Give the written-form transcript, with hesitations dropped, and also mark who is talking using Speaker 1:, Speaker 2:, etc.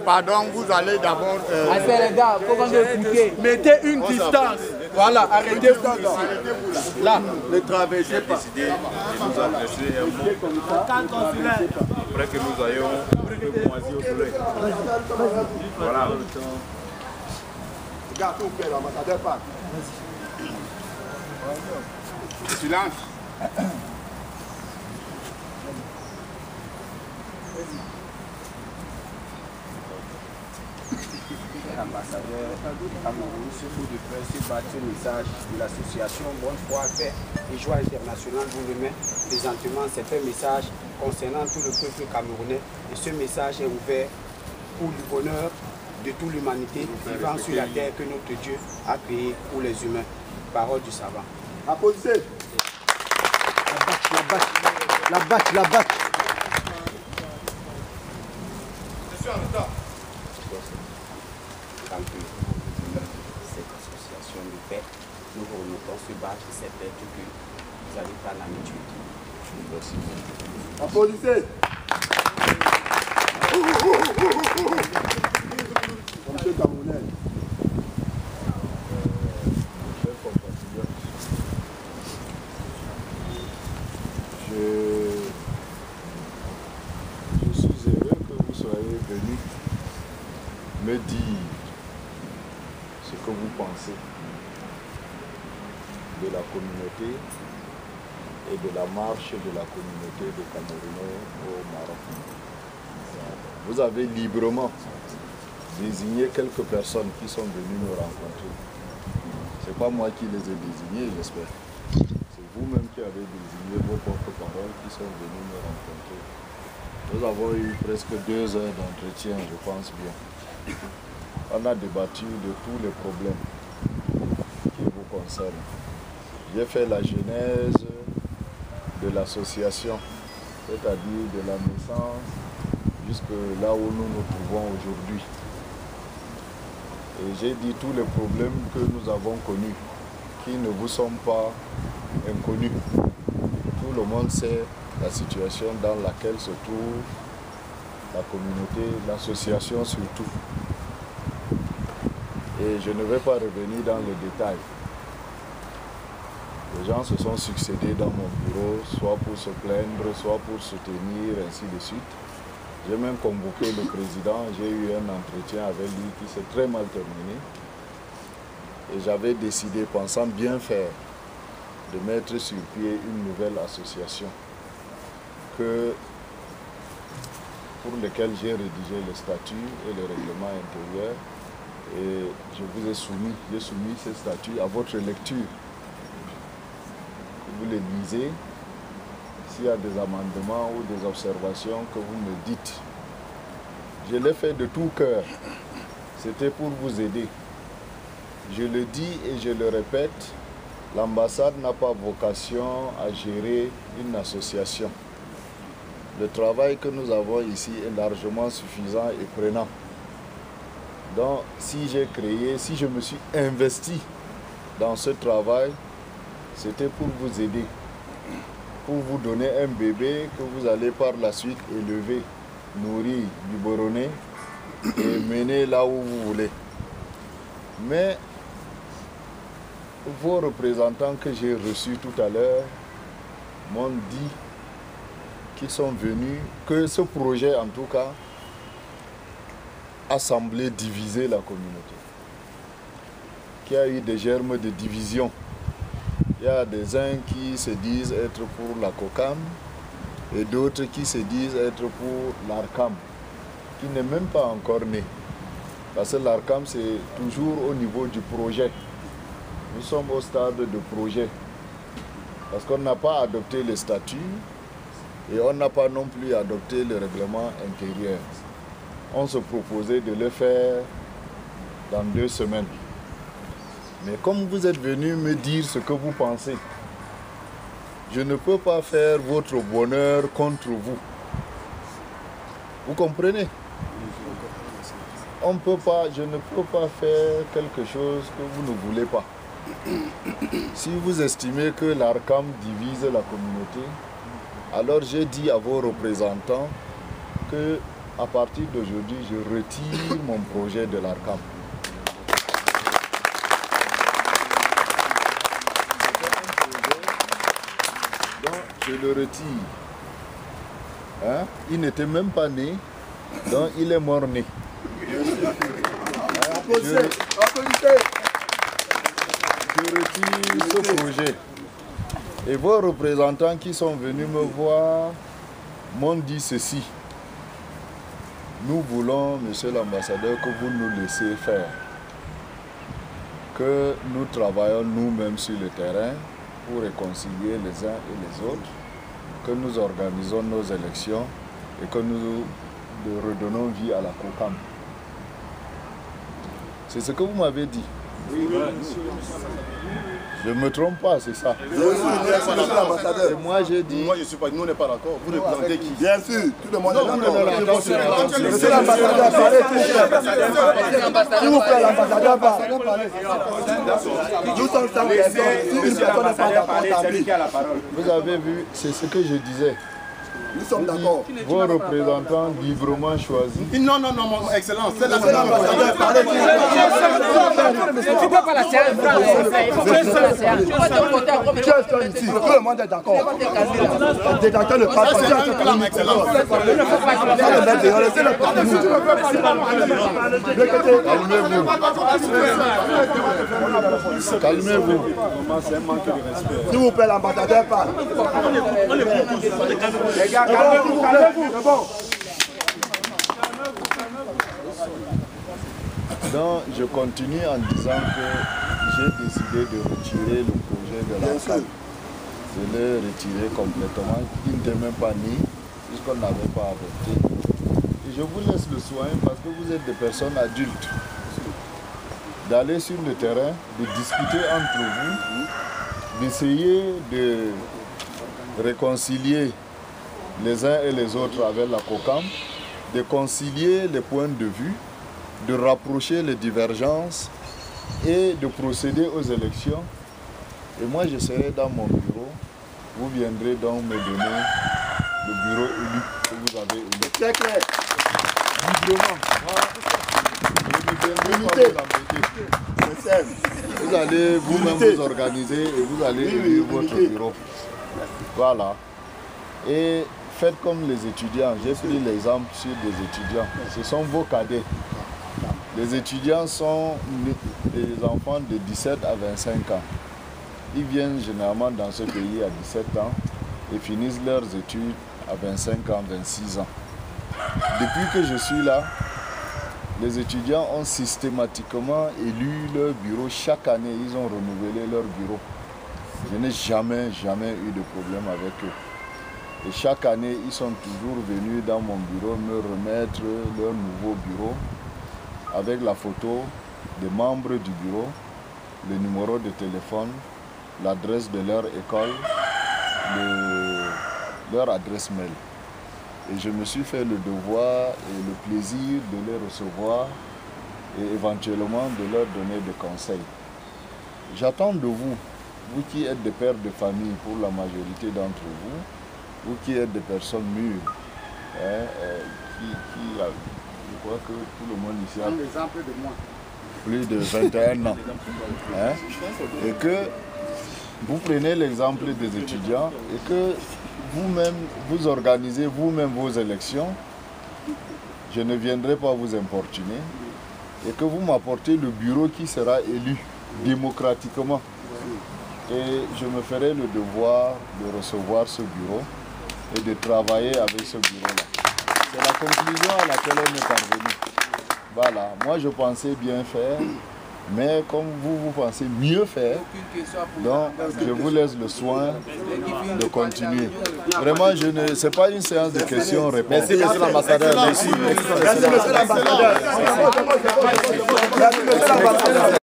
Speaker 1: Pardon, vous allez d'abord...
Speaker 2: les gars, faut qu'on écoute.
Speaker 3: Mettez une distance. Voilà, arrêtez-vous. Là,
Speaker 4: ne traversez pas. Décidé de nous adresser un mot. Après que nous ayons moisi au soleil. Voilà.
Speaker 1: Regarde, ton père, l'ambassadeur parle. Silence.
Speaker 5: L'ambassadeur Cameroun, ce coup de presse battu le message de l'association Bonne Foi, Paix et Joie Internationale vous remet présentement. C'est un message concernant tout le peuple camerounais et ce message est ouvert pour le bonheur de toute l'humanité vivant sur la terre que notre Dieu a créée pour les humains. Parole du savant.
Speaker 1: Applaudissez.
Speaker 3: la batte.
Speaker 1: Je suis en retard.
Speaker 5: Cette association de paix, nous remettons ce badge et cette lettre que vous allez prendre en étude. Merci.
Speaker 1: Applaudissez. Monsieur Camerounais.
Speaker 4: Chers compatriotes, je suis heureux que vous soyez venus me dire ce que vous pensez de la communauté et de la marche de la communauté de Camerounais au Maroc. Vous avez librement désigné quelques personnes qui sont venues nous rencontrer. Ce n'est pas moi qui les ai désignés, j'espère. C'est vous-même qui avez désigné vos porte-paroles qui sont venus nous rencontrer. Nous avons eu presque 2 heures d'entretien, je pense bien. On a débattu de tous les problèmes qui vous concernent. J'ai fait la genèse de l'association, c'est-à-dire de la naissance jusque là où nous nous trouvons aujourd'hui. Et j'ai dit tous les problèmes que nous avons connus, qui ne vous sont pas inconnus. Tout le monde sait la situation dans laquelle se trouve la communauté, l'association surtout. Et je ne vais pas revenir dans le détail. Les gens se sont succédés dans mon bureau, soit pour se plaindre, soit pour soutenir, ainsi de suite. J'ai même convoqué le président, j'ai eu un entretien avec lui qui s'est très mal terminé. Et j'avais décidé, pensant bien faire, de mettre sur pied une nouvelle association pour laquelle j'ai rédigé le statut et le règlement intérieur. Et je vous ai j'ai soumis ces statuts à votre lecture. Vous les lisez. S'il y a des amendements ou des observations que vous me dites. Je l'ai fait de tout cœur. C'était pour vous aider. Je le dis et je le répète, l'ambassade n'a pas vocation à gérer une association. Le travail que nous avons ici est largement suffisant et prenant. Donc, si je me suis investi dans ce travail, c'était pour vous aider, pour vous donner un bébé que vous allez par la suite élever, nourrir, biberonner et mener là où vous voulez. Mais vos représentants que j'ai reçus tout à l'heure m'ont dit qu'ils sont venus, que ce projet en tout cas a semblé diviser la communauté, qu'il y a eu des germes de division. Il y a des uns qui se disent être pour la COCAM et d'autres qui se disent être pour l'ARCAM, qui n'est même pas encore né. Parce que l'ARCAM, c'est toujours au niveau du projet. Nous sommes au stade de projet. Parce qu'on n'a pas adopté les statuts et on n'a pas non plus adopté le règlement intérieur. On se proposait de le faire dans 2 semaines. Mais comme vous êtes venu me dire ce que vous pensez, je ne peux pas faire votre bonheur contre vous. Vous comprenez? Je ne peux pas faire quelque chose que vous ne voulez pas. si vous estimez que l'ARCAM divise la communauté, alors j'ai dit à vos représentants que à partir d'aujourd'hui, je retire mon projet de l'ARCAM. Donc, je le retire. Hein? Il n'était même pas né, donc il est mort-né. Je retire ce projet. Et vos représentants qui sont venus me voir m'ont dit ceci. Nous voulons, monsieur l'ambassadeur, que vous nous laissiez faire. Que nous travaillons nous-mêmes sur le terrain pour réconcilier les uns et les autres, que nous organisons nos élections et que nous redonnons vie à la COCAM. C'est ce que vous m'avez dit. Oui, je ne me trompe pas, c'est ça. Et moi j'ai dit...
Speaker 1: Moi je suis pas... Nous on n'est pas d'accord. Vous représentez qui?
Speaker 3: Bien sûr, tout le monde est d'accord.
Speaker 1: Monsieur l'ambassadeur,
Speaker 3: parlez. S'il vous plaît, l'ambassadeur parle. Nous sommes sans raison. Si une personne n'est pas d'accord, tant pis.
Speaker 4: Vous avez vu, c'est ce que je disais.
Speaker 3: Nous sommes d'accord.
Speaker 4: Vos représentants librement choisis.
Speaker 1: Non, non, non, mon excellence. C'est
Speaker 3: l'ambassadeur, parlez.
Speaker 2: Tu peux pas la serrer,
Speaker 3: ici, tout le monde est d'accord. Le détecteur ne parle
Speaker 4: pas. Calmez-vous.
Speaker 3: S'il vous plaît, l'ambassadeur parle. Les gars, calmez-vous, c'est bon.
Speaker 4: Donc, je continue en disant que j'ai décidé de retirer le projet de l'ARCAM. Je l'ai retiré complètement. Il n'était même pas né, puisqu'on n'avait pas adopté. Et je vous laisse le soin, parce que vous êtes des personnes adultes, d'aller sur le terrain, de discuter entre vous, d'essayer de réconcilier les uns et les autres avec la COCAM, de concilier les points de vue, de rapprocher les divergences et de procéder aux élections. Et moi, je serai dans mon bureau. Vous viendrez donc me donner le bureau élu que vous avez élu.
Speaker 3: C'est clair.
Speaker 4: Librement. Je ne viendrai pas vous embêter. Vous allez vous-même vous organiser et vous allez élire votre bureau. Voilà. Et faites comme les étudiants. J'ai pris l'exemple sur des étudiants. Ce sont vos cadets. Les étudiants sont des enfants de 17 à 25 ans. Ils viennent généralement dans ce pays à 17 ans et finissent leurs études à 25 ans, 26 ans. Depuis que je suis là, les étudiants ont systématiquement élu leur bureau. Chaque année, ils ont renouvelé leur bureau. Je n'ai jamais eu de problème avec eux. Et chaque année, ils sont toujours venus dans mon bureau me remettre leur nouveau bureau avec la photo des membres du bureau, le numéro de téléphone, l'adresse de leur école, leur adresse mail. Et je me suis fait le devoir et le plaisir de les recevoir et éventuellement de leur donner des conseils. J'attends de vous, vous qui êtes des pères de famille pour la majorité d'entre vous, vous qui êtes des personnes mûres, je crois que tout le monde ici a plus de 21 ans. Et que vous prenez l'exemple des étudiants et que vous-même, vous organisez vous-même vos élections. Je ne viendrai pas vous importuner. Et que vous m'apportez le bureau qui sera élu démocratiquement. Et je me ferai le devoir de recevoir ce bureau et de travailler avec ce bureau-là. C'est la conclusion à laquelle on est parvenu. Voilà, moi je pensais bien faire, mais comme vous pensez mieux faire, donc je vous laisse le soin de continuer. Vraiment, ce n'est pas une séance de questions-réponses.
Speaker 1: Merci, monsieur l'ambassadeur.
Speaker 3: Merci, monsieur l'ambassadeur.